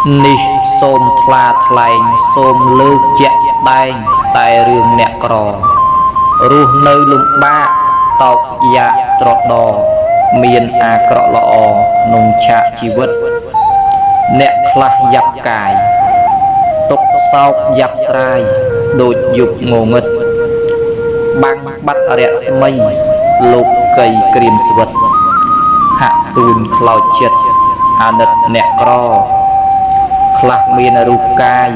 នេះសូមថ្លាថ្លែងសូមលើកជាក់ស្ដែងតែរឿងអ្នកក្ររស់នៅលំបាកតោកយ៉ាកត្រដមានអាក្រក់ល្អក្នុងឆាកជីវិតអ្នកខ្លះយ៉ាប់កាយទុកសោកយ៉ាប់ស្រាយដូចយុគងងឹតបាំងបាត់រស្មីលោកកៃក្រៀមស្វិតហាក់ទូនខ្លោចចិត្តអាណិតអ្នកក្រខ្លះមានរូបកាយ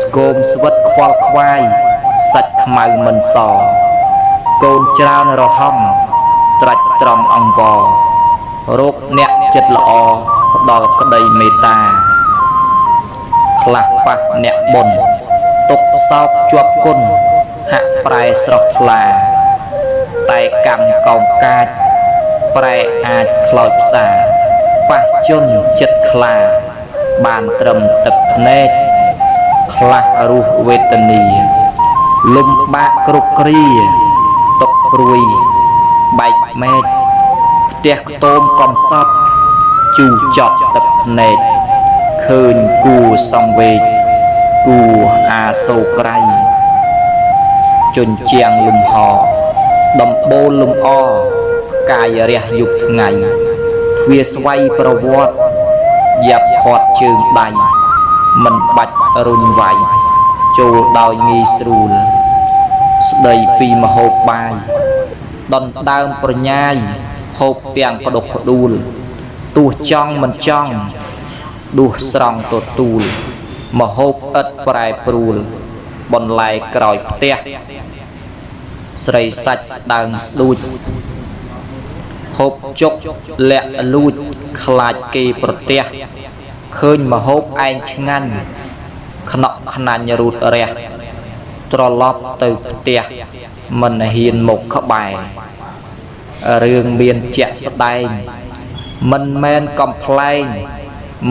ស្គមស្វិតខ្វល់ខ្វាយសាច់ខ្មៅមិនសកូនច្រើនរហំត្រាច់ត្រំអង្វររោគអ្នកចិត្តល្អផ្ដល់ក្តីមេត្តាខ្លះប៉ះអ្នកបុណ្យទុកសោកជាប់គុណហាក់ប្រែស្រស់ថ្លាតែកម្មកោងកាចប្រែអាចខ្លោចផ្សាប៉ះជន់ចិត្តខ្លាបានត្រឹមទឹកភ្នែកខ្លះរស់វេទនាលំបាកគ្រប់គ្រាទុកព្រួយបែកមែកផ្ទះខ្ទមកំសត់ជូរចត់ទឹកភ្នែកឃើញគួសង្វេគគួអាសូរក្រៃជញ្ជាំងលំហដំបូលលំអផ្កាយរះយប់ថ្ងៃទ្វាស្វ័យប្រវត្តិយ៉ាប់ខាត់ជើងដៃមិនបាច់រុញវាយចូលដោយងាយស្រួលស្ដីពីមហូបបាយដណ្ដើមប្រញាយហូបទាំងក្តុកក្តួលទោះចង់មិនចង់ដួសស្រង់ទទួលមហូបឥតប្រែប្រួលបន្លែក្រោយផ្ទះស្រីសាច់ស្ដើងស្ដួចហូបជុកលាក់លួចខ្លាចគេប្រទះឃើញមហូបឯងឆ្ងាញ់ខ្នក់ខ្នាញ់រូតរះត្រឡប់ទៅផ្ទះមិនហ៊ានមកក្បែររឿងមានជាក់ស្ដែងមិនមែនកំប្លែង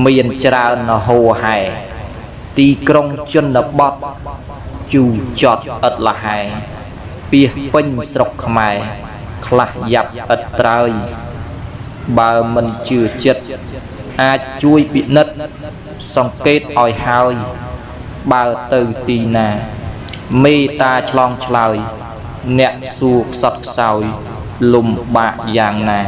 មានច្រើនហូរហែទីក្រុងជនបទជូរចត់ឥតលហែពាសពេញស្រុកខ្មែរខ្លះយ៉ាប់ឥតត្រើយបើមិនជឿចិត្តអាចជួយពិនិត្យសង្កេតឲ្យហើយបើទៅទីណាមេត្តាឆ្លងឆ្លើយអ្នកសួរខ្សត់ខ្សោយលំបាកយ៉ាងណា